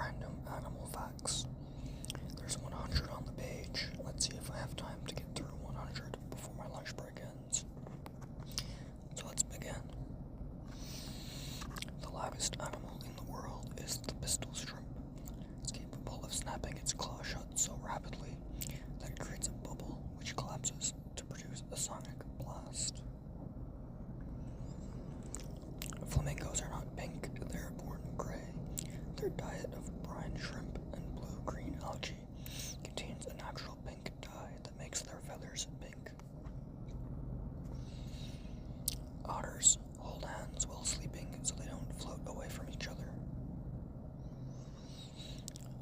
random animal facts. There's 100 on the page. Let's see if I have time to get through 100 before my lunch break ends. So let's begin. The largest animal in the world is the pistol shrimp. It's capable of snapping its claw shut so rapidly that it creates a bubble which collapses to produce a sonic blast. Flamingos are not pink, they're born gray. Their diet of brine shrimp and blue-green algae contains a natural pink dye that makes their feathers pink. Otters hold hands while sleeping so they don't float away from each other.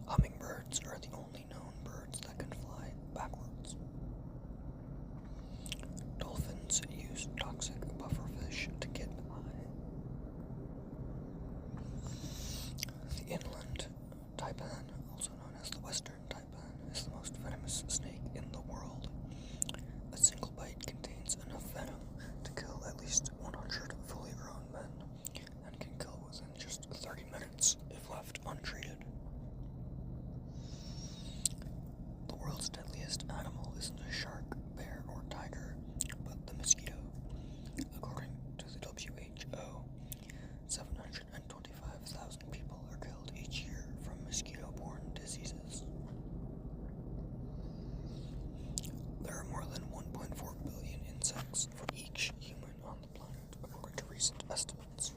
Hummingbirds are the only known birds that can fly backwards. Dolphins use toxic pufferfish to get high. The inland taipan, also known as the western taipan, is the most venomous snake in the world. A single bite contains enough venom to kill at least 100 fully grown men, and can kill within just 30 minutes if left untreated. The world's deadliest animal isn't a shark, bear, or tiger, but the mosquito. According to the WHO, 725,000 people are killed each year from mosquito-borne diseases. There are more than 1.4 billion insects for each human on the planet, according to recent estimates.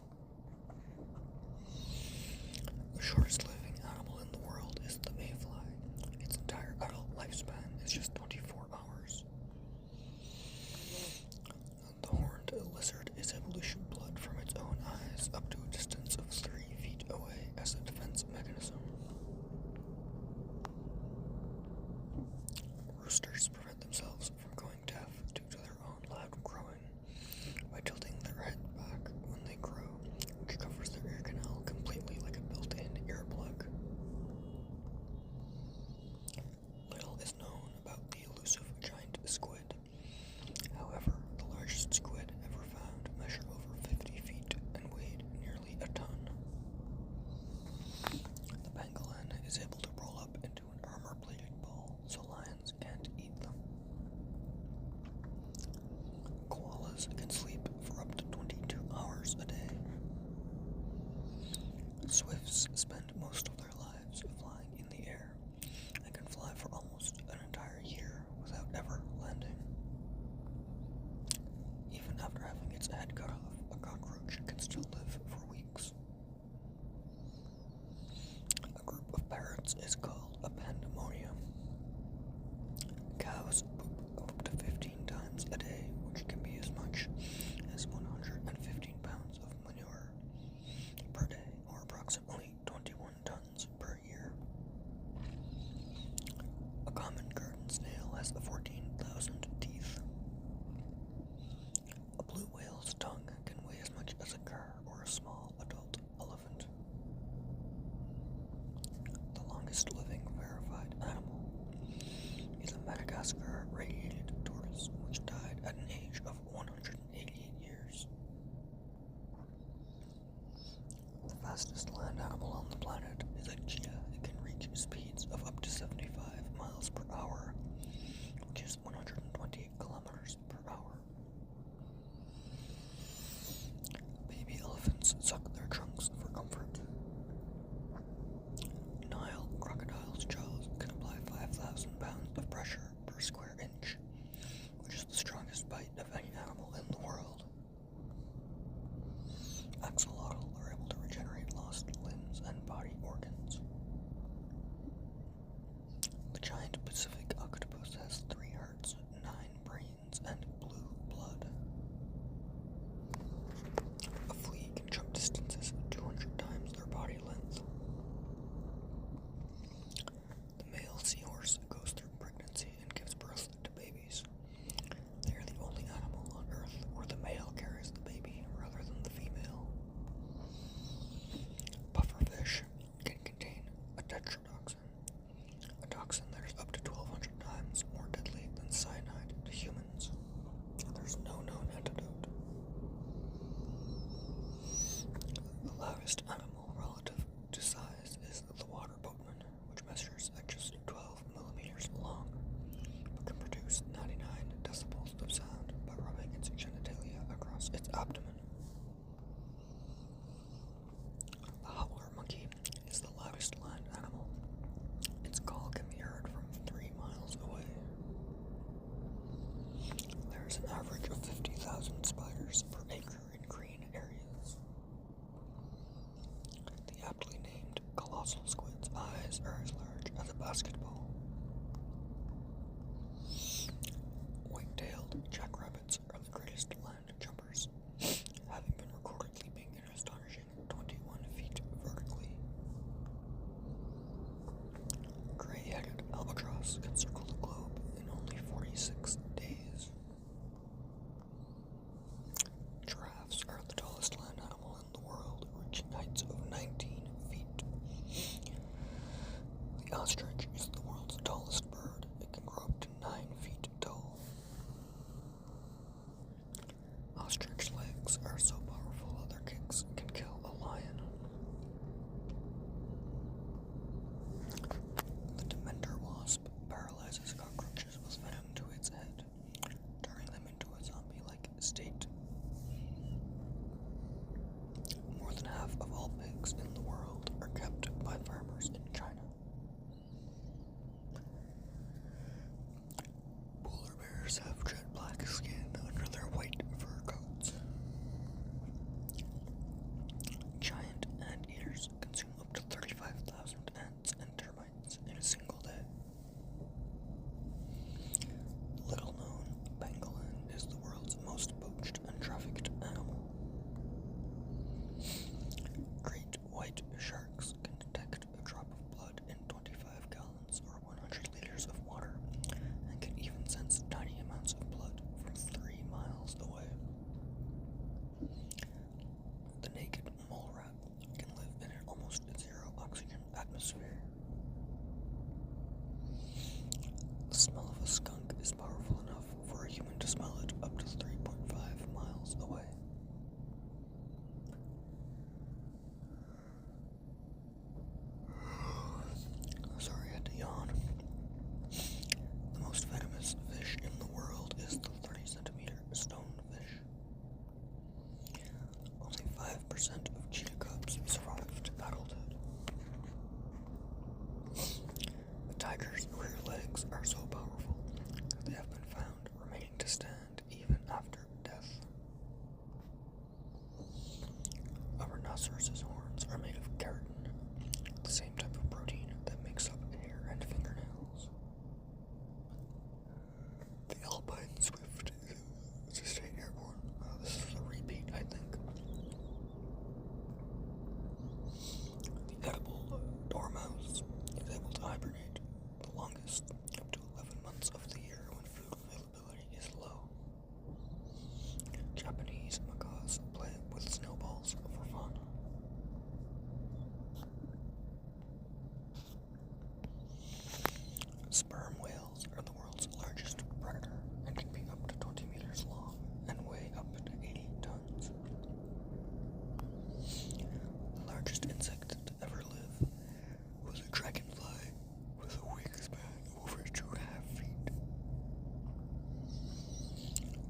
The shortest living animal in the world is the mayfly. Its entire adult lifespan is just 24 hours. The horned lizard is able to shoot blood from its own eyes up to a distance of 3 feet away as a defense mechanism. Roosters prevent themselves from going deaf due to their own loud crowing by tilting their head back when they crow, which covers their ear canal completely like a built-in earplug. Little is known about the elusive giant squid. However, the largest squid ever found measured over 50 feet and weighed nearly a ton. The pangolin is able to roll up into an armor-plated ball so lions can't eat them. Koalas can sleep for up to 22 hours a day. Swifts spend most of their lives flying in the air and can fly for almost an entire year without ever landing. Even after having its head cut off, a cockroach can still live for weeks. A group of parrots is called a pandemonium. Cows poop up to 15 times a day, which can be as much as 115 pounds of manure per day, or approximately 21 tons per year. A common garden snail has 14,000 teeth. A blue whale's tongue can weigh as much as a car or a small adult elephant. The longest living verified animal is a Madagascar radiated tortoise, which died at an age of 188 years. The fastest land animal on the planet is a cheetah. It can reach speeds of up to 75 miles per hour, which is 120 kilometers per hour. Baby elephants suck their trunks for comfort. Nile crocodiles basketball. White-tailed jackrabbits are the greatest land jumpers, having been recorded leaping an astonishing 21 feet vertically. Gray-headed albatross can circle the globe in only 46 days. Giraffes are the tallest land animal in the world, reaching heights of 19 feet. The ostrich is the world's tallest bird. It can grow up to 9 feet tall. Ostrich legs are so powerful that their kicks can kill a lion. The Dementor wasp paralyzes cockroaches with venom to its head, turning them into a zombie-like state. More than half of all pigs in the world are kept by farmers in China. Polar bears have jet black skin under their white fur coats. Giant anteaters consume up to 35,000 ants and termites in a single day. Little known, pangolin is the world's most poached and trafficked animal. Great white sharks can detect a drop of blood in 25 gallons or 100 liters of water, and can even sense tiny amounts of blood from 3 miles away. The naked mole rat can live in an almost zero oxygen atmosphere. The smell of a skunk is powerful enough for a human to smell it up to 3.5 miles away. Sorry, I had to yawn. The most venomous fish in the world is the 30-centimeter stonefish. Only 5% of cheetah cubs survive to adulthood. The tiger's rear legs are so powerful that they have been found remaining to stand even after death. A rhinoceros's horns are made of keratin, the same type of protein that makes up hair and fingernails. The alpine swift is a state airborne. This is a repeat, I think. The edible dormouse is able to hibernate the longest, up to 11 months of the year when food availability is low. Japanese macaws play with snowballs for fun. Sperm whales are the world's largest predator and can be up to 20 meters long and weigh up to 80 tons. The largest insect to ever live was a dragonfly with a wingspan of over 2.5 feet.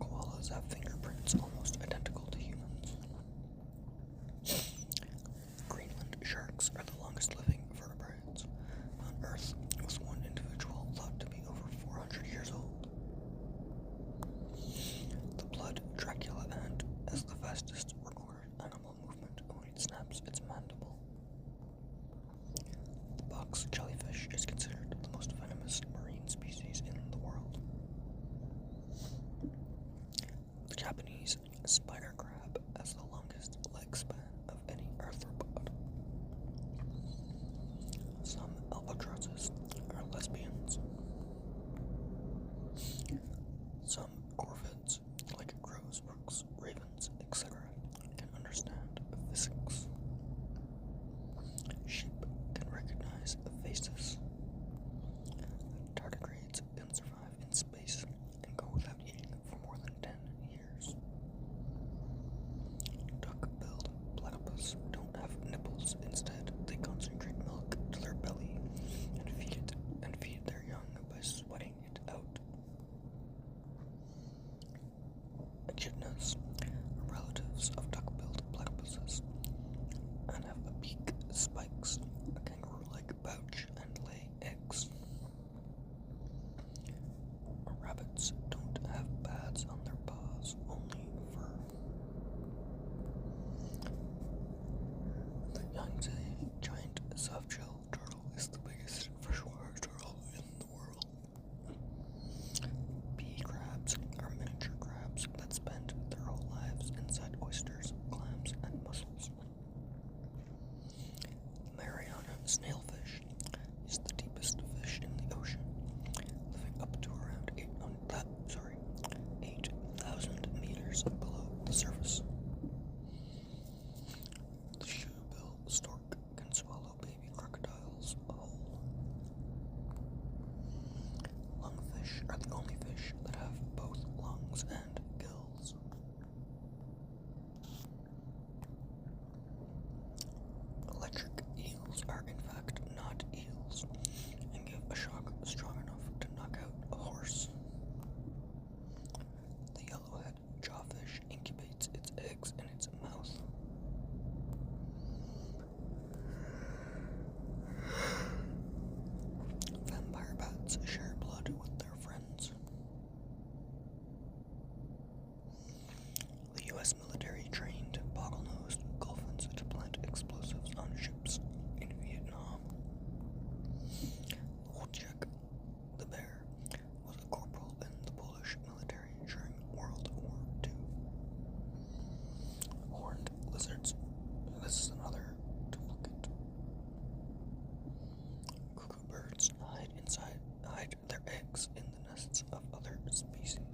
Koalas have fingerprints almost identical to humans. Greenland sharks are the longest living vertebrates on Earth, with one individual thought to be over 400 years old. The blood Dracula ant has the fastest recorded animal movement when it snaps its mandible. The box jellyfish is considered the most venomous marine species in the world. The Japanese spider crab has the longest leg span of any arthropod. Some albatrosses are lesbians. Some corvids, like crows, rooks, ravens, etc., can understand physics. Sheep can recognize faces. Tardigrades can survive in space and go without eating for more than 10 years. insects in the nests of other species.